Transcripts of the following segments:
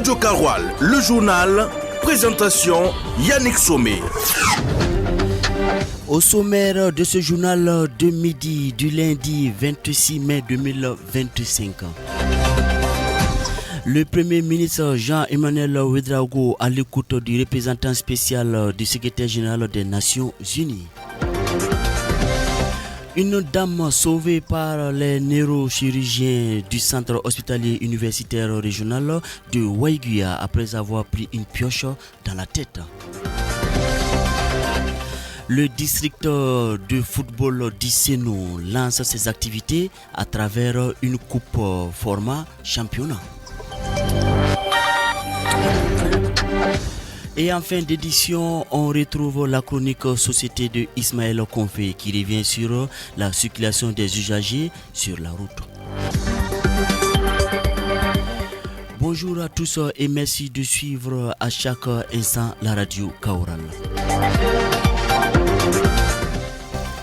Radio Karoual, le journal, présentation Yannick Sommet. Au sommaire de ce journal de midi du lundi 26 mai 2025. Le Premier ministre Jean-Emmanuel Ouédraogo à l'écoute du représentant spécial du secrétaire général des Nations Unies. Une dame sauvée par les neurochirurgiens du centre hospitalier universitaire régional de Waiguia après avoir pris une pioche dans la tête. Le district de football d'Isseno lance ses activités à travers une coupe format championnat. Et en fin d'édition, on retrouve la chronique Société de Ismaël Konfé qui revient sur la circulation des usagers sur la route. Bonjour à tous et merci de suivre à chaque instant la radio Kaoural.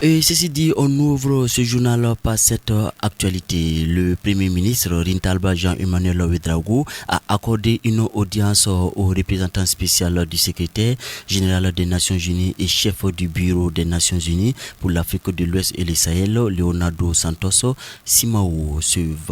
Et ceci dit, on ouvre ce journal par cette actualité. Le Premier ministre Rintalba Jean-Emmanuel Ouédraogo a accordé une audience au représentant spécial du secrétaire général des Nations Unies et chef du bureau des Nations Unies pour l'Afrique de l'Ouest et le Sahel, Leonardo Santos Simao,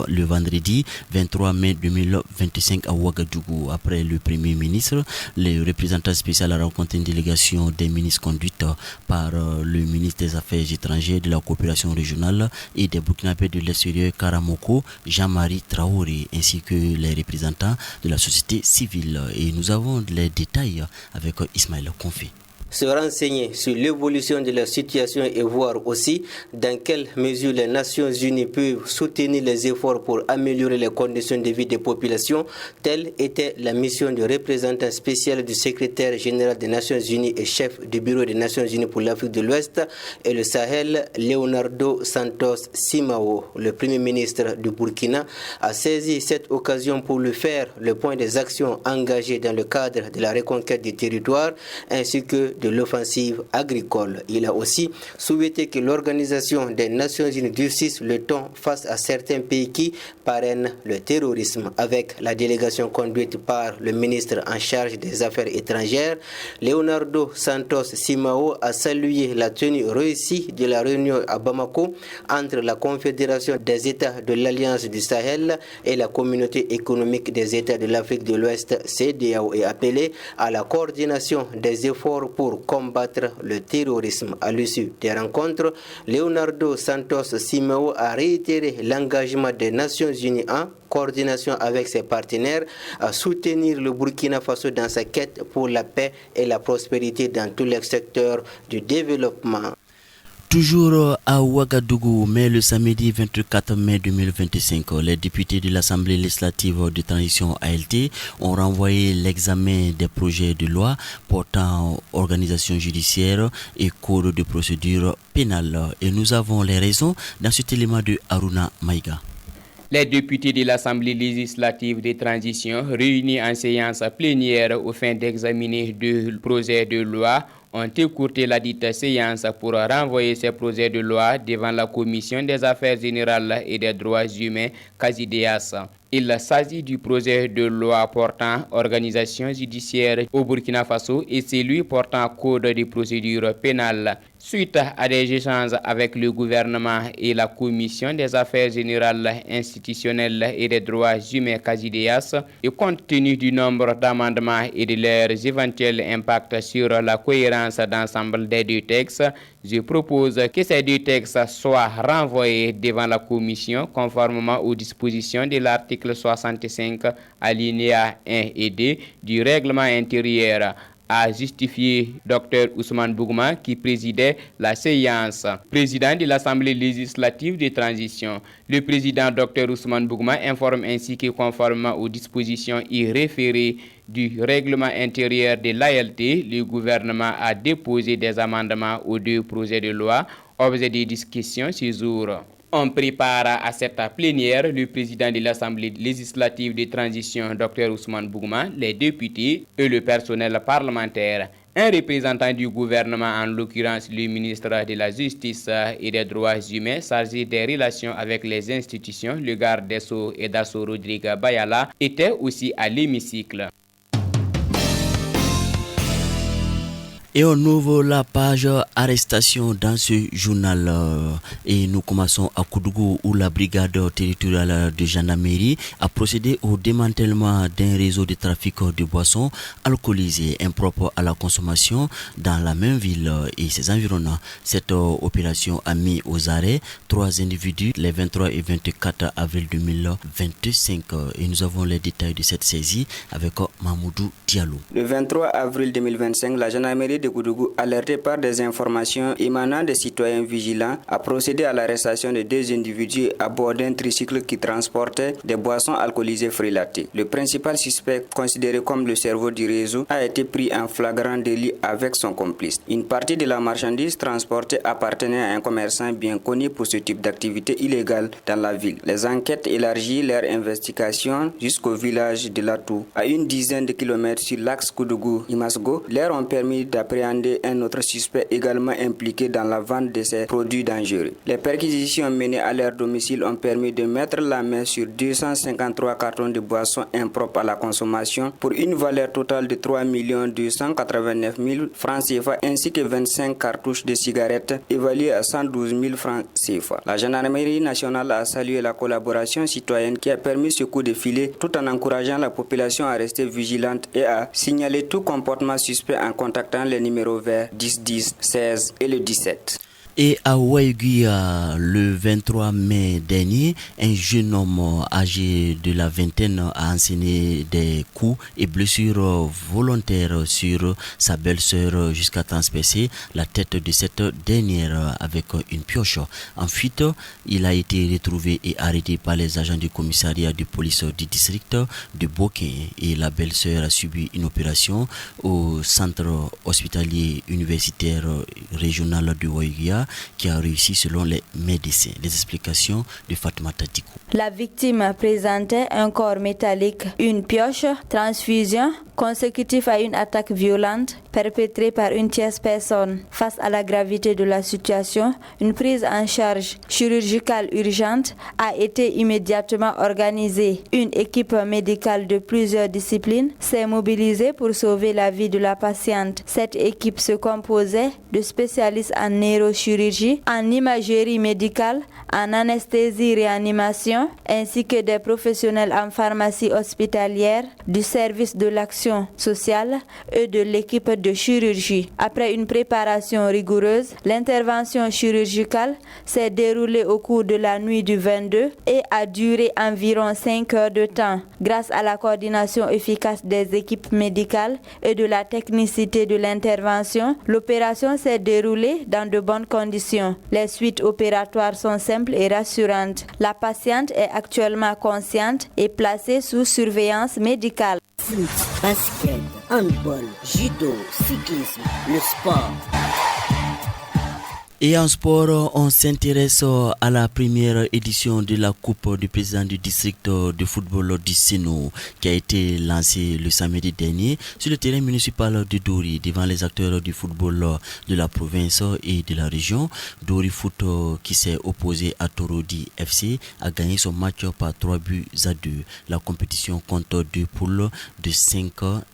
le vendredi 23 mai 2025 à Ouagadougou. Après le Premier ministre, le représentant spécial a rencontré une délégation des ministres conduite par le ministre des Affaires étrangers, de la coopération régionale et des Burkinabés de l'extérieur Karamoko, Jean-Marie Traoré, ainsi que les représentants de la société civile. Et nous avons les détails avec Ismaël Konfé. Se renseigner sur l'évolution de la situation et voir aussi dans quelle mesure les Nations Unies peuvent soutenir les efforts pour améliorer les conditions de vie des populations. Telle était la mission du représentant spécial du secrétaire général des Nations Unies et chef du bureau des Nations Unies pour l'Afrique de l'Ouest et le Sahel, Leonardo Santos Simao. Le Premier ministre du Burkina a saisi cette occasion pour lui faire le point des actions engagées dans le cadre de la reconquête du territoire ainsi que de l'offensive agricole. Il a aussi souhaité que l'Organisation des Nations Unies durcisse le ton face à certains pays qui parrainent le terrorisme. Avec la délégation conduite par le ministre en charge des Affaires étrangères, Leonardo Santos Simao a salué la tenue réussie de la réunion à Bamako entre la Confédération des États de l'Alliance du Sahel et la Communauté économique des États de l'Afrique de l'Ouest, CEDEAO, et appelé à la coordination des efforts pour combattre le terrorisme. À l'issue des rencontres, Leonardo Santos Simao a réitéré l'engagement des Nations Unies en coordination avec ses partenaires à soutenir le Burkina Faso dans sa quête pour la paix et la prospérité dans tous les secteurs du développement. Toujours à Ouagadougou, mais le samedi 24 mai 2025, les députés de l'Assemblée législative de transition ALT ont renvoyé l'examen des projets de loi portant organisation judiciaire et code de procédure pénale. Et nous avons les raisons dans cet élément de Haruna Maïga. Les députés de l'Assemblée législative de transition réunis en séance plénière au fin d'examiner deux projets de loi ont écourté la dite séance pour renvoyer ces projets de loi devant la Commission des Affaires générales et des droits humains, CASIDEAS. Il s'agit du projet de loi portant organisation judiciaire au Burkina Faso et celui portant code de procédure pénale. Suite à des échanges avec le gouvernement et la Commission des Affaires générales institutionnelles et des droits humains CASIDEAS, et compte tenu du nombre d'amendements et de leurs éventuels impacts sur la cohérence d'ensemble des deux textes, je propose que ces deux textes soient renvoyés devant la Commission conformément aux dispositions de l'article 65 alinéa 1 et 2 du règlement intérieur, a justifié Dr Ousmane Bougma qui présidait la séance. Président de l'Assemblée législative de transition, le président Dr Ousmane Bougma informe ainsi que conformément aux dispositions y référées du règlement intérieur de l'ALT, le gouvernement a déposé des amendements aux deux projets de loi, objet de discussion ce jour. On prépare à cette plénière le président de l'Assemblée législative de transition, Dr Ousmane Bougma, les députés et le personnel parlementaire. Un représentant du gouvernement, en l'occurrence le ministre de la Justice et des Droits humains, chargé des relations avec les institutions, le garde des Sceaux et Dasso Rodrigue Bayala, était aussi à l'hémicycle. Et on ouvre la page arrestation dans ce journal et nous commençons à Koudougou où la brigade territoriale de gendarmerie a procédé au démantèlement d'un réseau de trafic de boissons alcoolisées impropres à la consommation dans la même ville et ses environnants. Cette opération a mis aux arrêts 3 individus les 23 et 24 avril 2025 et nous avons les détails de cette saisie avec Mahmoudou Diallo. Le 23 avril 2025, la gendarmerie de Koudougou, alertée par des informations émanant des citoyens vigilants, a procédé à l'arrestation de 2 individus à bord d'un tricycle qui transportait des boissons alcoolisées frélatées. Le principal suspect, considéré comme le cerveau du réseau, a été pris en flagrant délit avec son complice. Une partie de la marchandise transportée appartenait à un commerçant bien connu pour ce type d'activité illégale dans la ville. Les enquêtes élargissent leur investigation jusqu'au village de Latou, à une dizaine de kilomètres sur l'axe Koudougou-Imasgo. Leur ont permis d'appréhender un autre suspect également impliqué dans la vente de ces produits dangereux. Les perquisitions menées à leur domicile ont permis de mettre la main sur 253 cartons de boissons impropres à la consommation pour une valeur totale de 3 289 000 francs CFA ainsi que 25 cartouches de cigarettes évaluées à 112 000 francs CFA. La gendarmerie nationale a salué la collaboration citoyenne qui a permis ce coup de filet tout en encourageant la population à rester vigilante et à signaler tout comportement suspect en contactant les numéros verts 10 10 16 et le 17. Et à Waiguia, le 23 mai dernier, un jeune homme âgé de la vingtaine a enseigné des coups et blessures volontaires sur sa belle-sœur jusqu'à transpercer la tête de cette dernière avec une pioche. Ensuite, il a été retrouvé et arrêté par les agents du commissariat de police du district de Boké et la belle-sœur a subi une opération au centre hospitalier universitaire régional de Waiguia qui a réussi selon les médecins. Les explications de Fatoumata Dikou. La victime présentait un corps métallique, une pioche, transfusion, consécutif à une attaque violente perpétrée par une tierce personne. Face à la gravité de la situation, une prise en charge chirurgicale urgente a été immédiatement organisée. Une équipe médicale de plusieurs disciplines s'est mobilisée pour sauver la vie de la patiente. Cette équipe se composait de spécialistes en neurochirurgie, en imagerie médicale, en anesthésie-réanimation, ainsi que des professionnels en pharmacie hospitalière, du service de l'action sociale et de l'équipe de chirurgie. Après une préparation rigoureuse, l'intervention chirurgicale s'est déroulée au cours de la nuit du 22 et a duré environ 5 heures de temps. Grâce à la coordination efficace des équipes médicales et de la technicité de l'intervention, l'opération s'est déroulée dans de bonnes conditions. Les suites opératoires sont simples et rassurantes. La patiente est actuellement consciente et placée sous surveillance médicale. Foot, basket, handball, judo, cyclisme, le sport. Et en sport, on s'intéresse à la première édition de la Coupe du président du district de football du Sénou qui a été lancée le samedi dernier sur le terrain municipal de Dori devant les acteurs du football de la province et de la région. Dori Foot qui s'est opposé à Torodi FC a gagné son match par 3 buts à 2. La compétition compte 2 poules de 5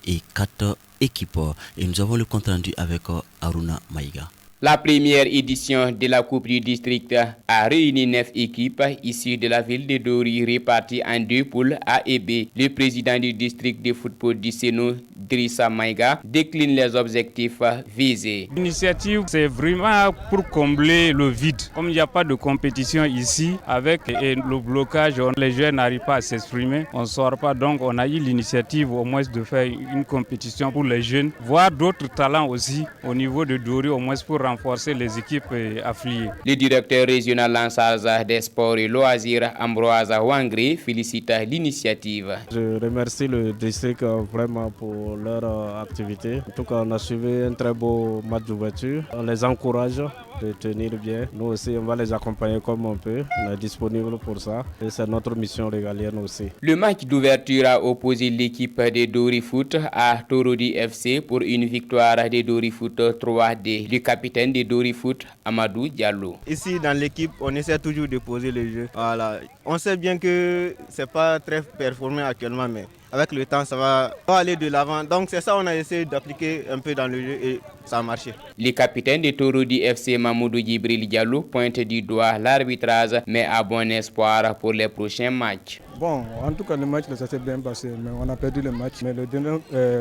et 4 équipes. Et nous avons le compte rendu avec Aruna Maïga. La première édition de la Coupe du District a réuni 9 équipes issues de la ville de Dori réparties en 2 poules A et B. Le président du district de football du Sénou, Drissa Maïga, décline les objectifs visés. L'initiative, c'est vraiment pour combler le vide. Comme il n'y a pas de compétition ici, avec le blocage, les jeunes n'arrivent pas à s'exprimer, on ne sort pas. Donc on a eu l'initiative au moins de faire une compétition pour les jeunes, voir d'autres talents aussi au niveau de Dori, au moins pour renforcer les équipes affiliées. Le directeur régional en charge des sports et loisirs, Ambroise Wangri, félicite l'initiative. Je remercie le district vraiment pour leur activité. En tout cas, on a suivi un très beau match d'ouverture. On les encourage de tenir bien. Nous aussi, on va les accompagner comme on peut. On est disponible pour ça. Et c'est notre mission régalienne aussi. Le match d'ouverture a opposé l'équipe des Dori Foot à Torodi FC pour une victoire des Dori Foot 3-2. Le capitaine des Dori Foot, Amadou Diallo. Ici, dans l'équipe, on essaie toujours de poser le jeu. Voilà. On sait bien que c'est pas très performant actuellement, mais avec le temps, ça va aller de l'avant. Donc c'est ça, on a essayé d'appliquer un peu dans le jeu et ça a marché. Le capitaine de Torodi FC, Mamoudou Djibril Diallo, pointe du doigt l'arbitrage, mais a bon espoir pour les prochains matchs. Bon, en tout cas, le match, ça s'est bien passé, mais on a perdu le match. Mais le dernier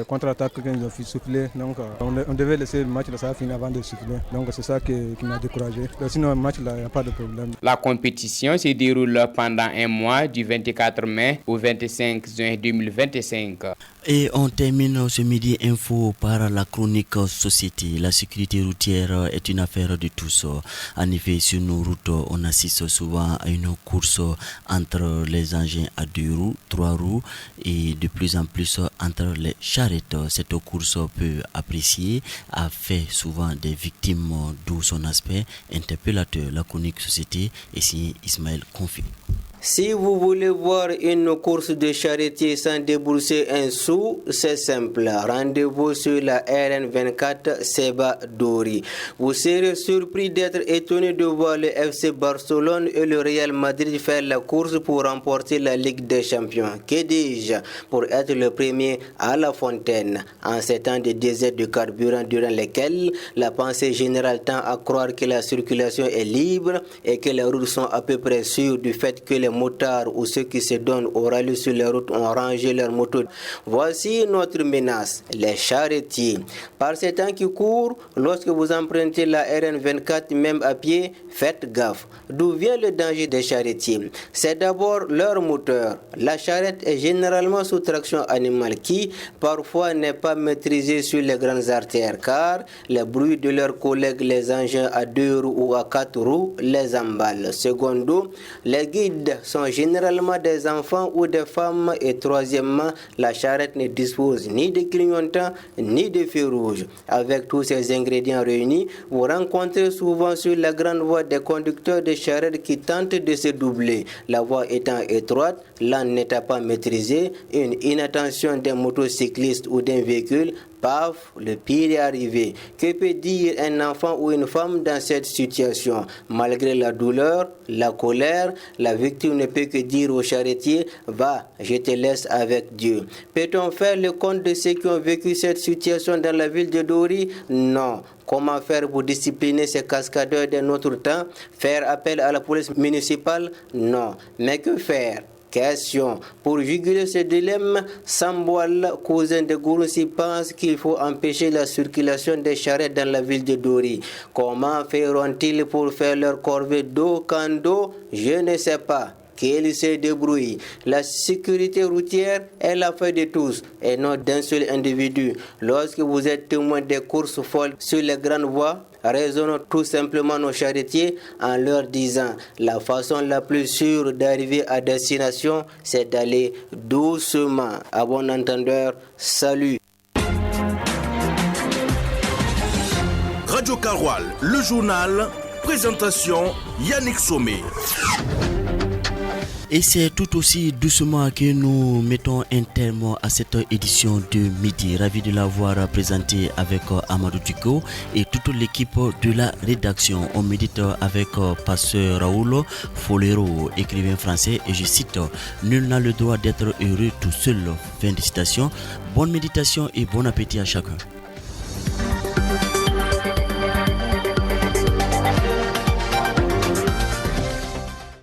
contre-attaque qu'ils ont fait souffler, donc on devait laisser le match, ça a fini avant de souffler. Donc c'est ça qui m'a découragé. Sinon, le match, il n'y a pas de problème. La compétition se déroule pendant un mois, du 24 mai au 25 juin 2025. Et on termine ce midi info par la chronique société. La sécurité routière est une affaire de tous. En effet, sur nos routes, on assiste souvent à une course entre les engins à 2 roues, 3 roues et de plus en plus entre les charrettes. Cette course peu appréciée a fait souvent des victimes, d'où son aspect interpellateur. La chronique société est signée Ismaël Confi. Si vous voulez voir une course de charretier sans débourser un sou, c'est simple. Rendez-vous sur la RN24 Seba Dori. Vous serez surpris d'être étonné de voir le FC Barcelone et le Real Madrid faire la course pour remporter la Ligue des Champions. Que dis-je? Pour être le premier à la fontaine. En ces temps de désert de carburant durant lesquels la pensée générale tend à croire que la circulation est libre et que les routes sont à peu près sûres du fait que les motards ou ceux qui se donnent au rallye sur les routes ont rangé leurs motos. Voici notre menace, les charretiers. Par ces temps qui courent, lorsque vous empruntez la RN24 même à pied, faites gaffe. D'où vient le danger des charretiers? C'est d'abord leur moteur. La charrette est généralement sous traction animale qui, parfois, n'est pas maîtrisée sur les grandes artères car les bruits de leurs collègues, les engins à 2 roues ou à 4 roues, les emballent. Secondo, les guides sont généralement des enfants ou des femmes et troisièmement, la charrette ne dispose ni de clignotants ni de feux rouges. Avec tous ces ingrédients réunis, vous rencontrez souvent sur la grande voie des conducteurs de charrettes qui tentent de se doubler. La voie étant étroite, l'âne n'étant pas maîtrisé, une inattention d'un motocycliste ou d'un véhicule, paf, le pire est arrivé. Que peut dire un enfant ou une femme dans cette situation? Malgré la douleur, la colère, la victime ne peut que dire au charretier, va, je te laisse avec Dieu. Peut-on faire le compte de ceux qui ont vécu cette situation dans la ville de Dori? Non. Comment faire pour discipliner ces cascadeurs de notre temps? Faire appel à la police municipale? Non. Mais que faire? Question. Pour juguler ce dilemme, Samboal, cousin de Gouroussi, pense qu'il faut empêcher la circulation des charrettes dans la ville de Dori. Comment feront-ils pour faire leur corvée d'eau qu'en d'eau? Je ne sais pas. Qu'ils se débrouillent. La sécurité routière est l'affaire de tous et non d'un seul individu. Lorsque vous êtes témoin des courses folles sur les grandes voies, raisonnons tout simplement nos charretiers en leur disant la façon la plus sûre d'arriver à destination, c'est d'aller doucement. À bon entendeur, salut. Radio Karoual, le journal, présentation Yannick Somé. Et c'est tout aussi doucement que nous mettons un terme à cette édition de midi. Ravi de l'avoir présenté avec Amadou Diko et toute l'équipe de la rédaction. On médite avec Pasteur Raoul Folero, écrivain français, et je cite « Nul n'a le droit d'être heureux tout seul ». Fin de citation. Bonne méditation et bon appétit à chacun.